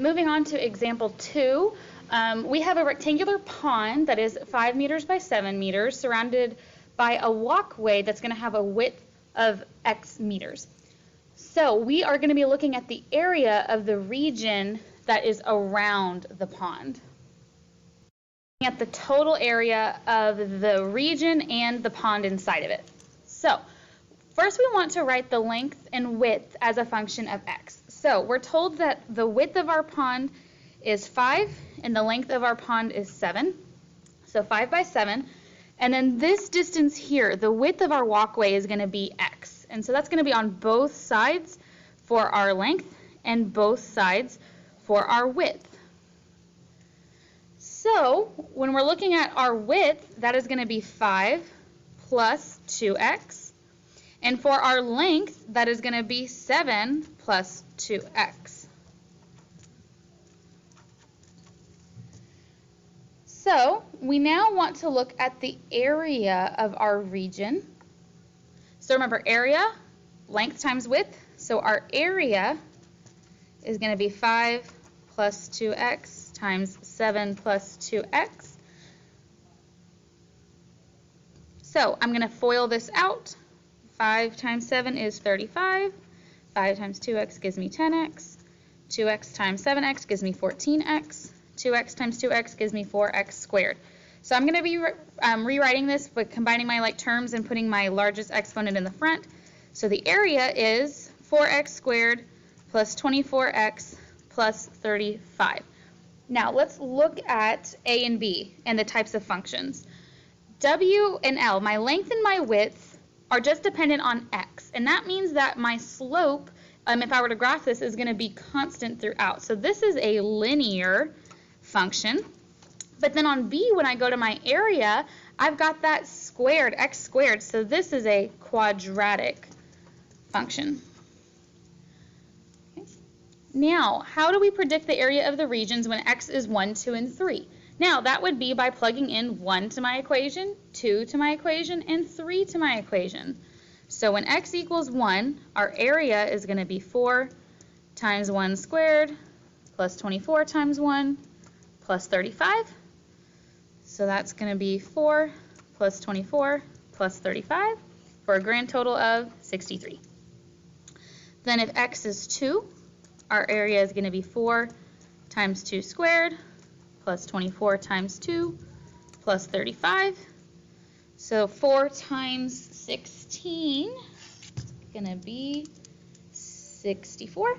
Moving on to example 2, we have a rectangular pond that is 5 meters by 7 meters surrounded by a walkway that's going to have a width of X meters. So we are going to be looking at the area of the region that is around the pond. At the total area of the region and the pond inside of it. So first we want to write the length and width as a function of X. So we're told that the width of our pond is 5 and the length of our pond is 7. So 5 by 7. And then this distance here, the width of our walkway is going to be X. And so that's going to be on both sides for our length and both sides for our width. So when we're looking at our width, that is going to be 5 plus 2x. And for our length, that is going to be 7 plus 2x. So we now want to look at the area of our region. So remember, area, length times width. So our area is going to be 5 plus 2x times 7 plus 2x. So I'm going to FOIL this out. 5 times 7 is 35. 5 times 2x gives me 10x. 2x times 7x gives me 14x. 2x times 2x gives me 4x squared. So I'm going to be rewriting this by combining my like terms and putting my largest exponent in the front. So the area is 4x squared plus 24x plus 35. Now let's look at A and B and the types of functions. W and L, my length and my width, are just dependent on x. And that means that my slope, if I were to graph this, is going to be constant throughout. So this is a linear function. But then on B, when I go to my area, I've got that squared, x squared. So this is a quadratic function. Okay. Now, how do we predict the area of the regions when x is 1, 2, and 3? Now, that would be by plugging in 1 to my equation, 2 to my equation, and 3 to my equation. So when x equals 1, our area is going to be 4 times 1 squared plus 24 times 1 plus 35. So that's going to be 4 plus 24 plus 35 for a grand total of 63. Then if x is 2, our area is going to be 4 times 2 squared plus 24 times 2 plus 35. So 4 times 16 is going to be 64. Or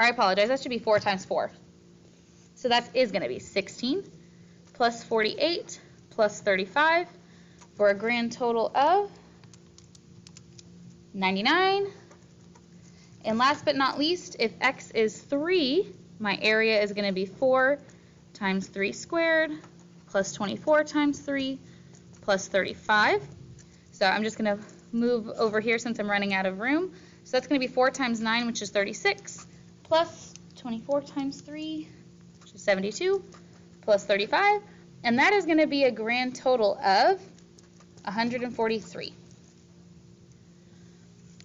I apologize, that should be 4 times 4. So that is going to be 16 plus 48 plus 35 for a grand total of 99. And last but not least, if x is 3, my area is going to be 4 times 3 squared plus 24 times 3 plus 35. So I'm just going to move over here since I'm running out of room. So that's going to be 4 times 9, which is 36, plus 24 times 3, which is 72, plus 35. And that is going to be a grand total of 143.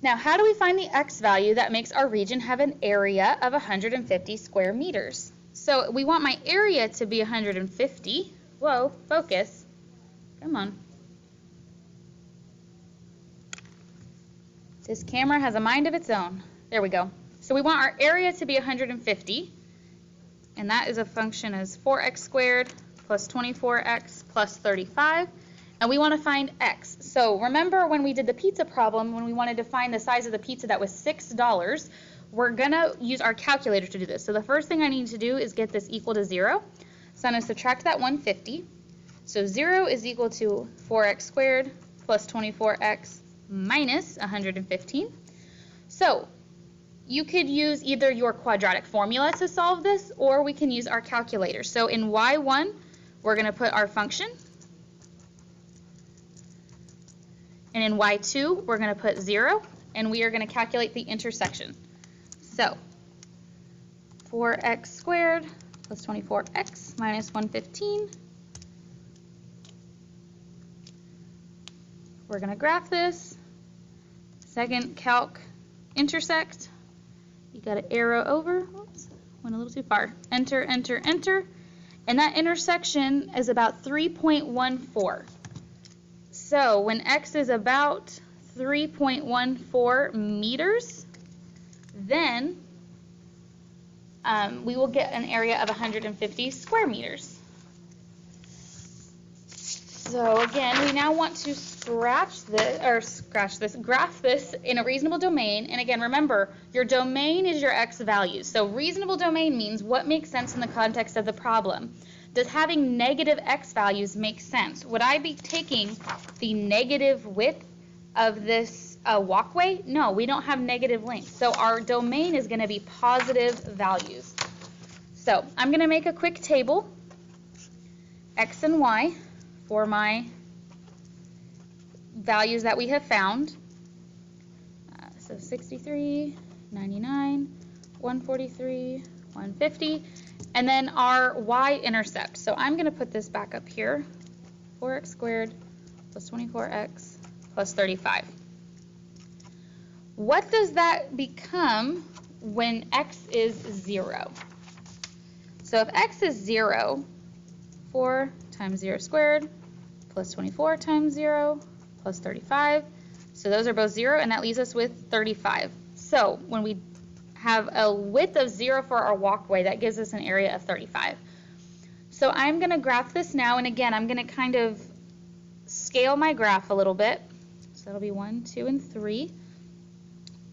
Now, how do we find the x value that makes our region have an area of 150 square meters? So we want my area to be 150. Whoa, focus. Come on. This camera has a mind of its own. There we go. So we want our area to be 150, and that is a function as 4x squared plus 24x plus 35. And we want to find x. So remember when we did the pizza problem, when we wanted to find the size of the pizza that was $6, we're going to use our calculator to do this. So the first thing I need to do is get this equal to 0. So I'm going to subtract that 150. So 0 is equal to 4x squared plus 24x minus 115. So you could use either your quadratic formula to solve this, or we can use our calculator. So in y1, we're going to put our function. And in y2, we're going to put 0, and we are going to calculate the intersection. So 4x squared plus 24x minus 115. We're going to graph this. Second calc intersect. You got to arrow over. Oops, went a little too too far. Enter, enter, enter. And that intersection is about 3.14. So when x is about 3.14 meters, then we will get an area of 150 square meters. So again, we now want to graph this in a reasonable domain. And again, remember, your domain is your x values. So reasonable domain means what makes sense in the context of the problem. Does having negative x values make sense? Would I be taking the negative width of this walkway? No, we don't have negative length. So our domain is going to be positive values. So I'm going to make a quick table, x and y, for my values that we have found. So 63, 99, 143, 150, and then our y-intercept. So I'm going to put this back up here, 4x squared plus 24x plus 35. What does that become when x is 0? So if x is 0, 4 times 0 squared plus 24 times 0 plus 35. So those are both 0, and that leaves us with 35. So when we have a width of 0 for our walkway, that gives us an area of 35. So I'm going to graph this now, and again, I'm going to kind of scale my graph a little bit. So that'll be 1, 2, and 3.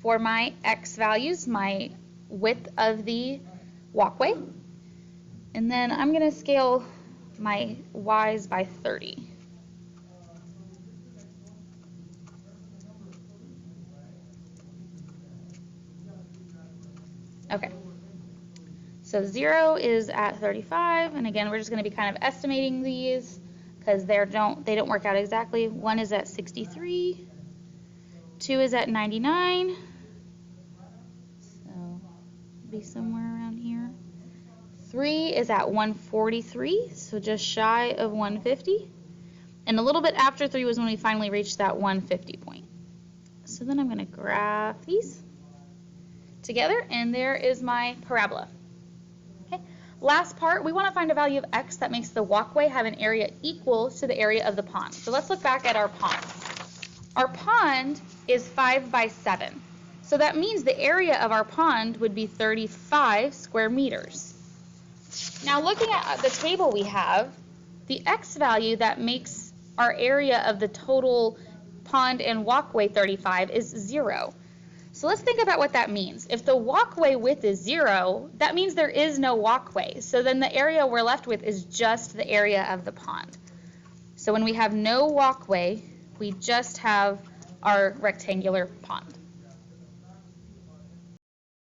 For my x values, my width of the walkway. And then I'm going to scale my y's by 30. Okay, so 0 is at 35, and again, we're just going to be kind of estimating these because they don't work out exactly. 1 is at 63, 2 is at 99, so be somewhere around here. 3 is at 143, so just shy of 150. And a little bit after 3 was when we finally reached that 150 point. So then I'm going to graph these together, and there is my parabola. Okay. Last part, we want to find a value of x that makes the walkway have an area equal to the area of the pond. So let's look back at our pond. Our pond is 5 by 7. So that means the area of our pond would be 35 square meters. Now looking at the table we have, the x value that makes our area of the total pond and walkway 35 is 0. So let's think about what that means. If the walkway width is 0, that means there is no walkway. So then the area we're left with is just the area of the pond. So when we have no walkway, we just have our rectangular pond.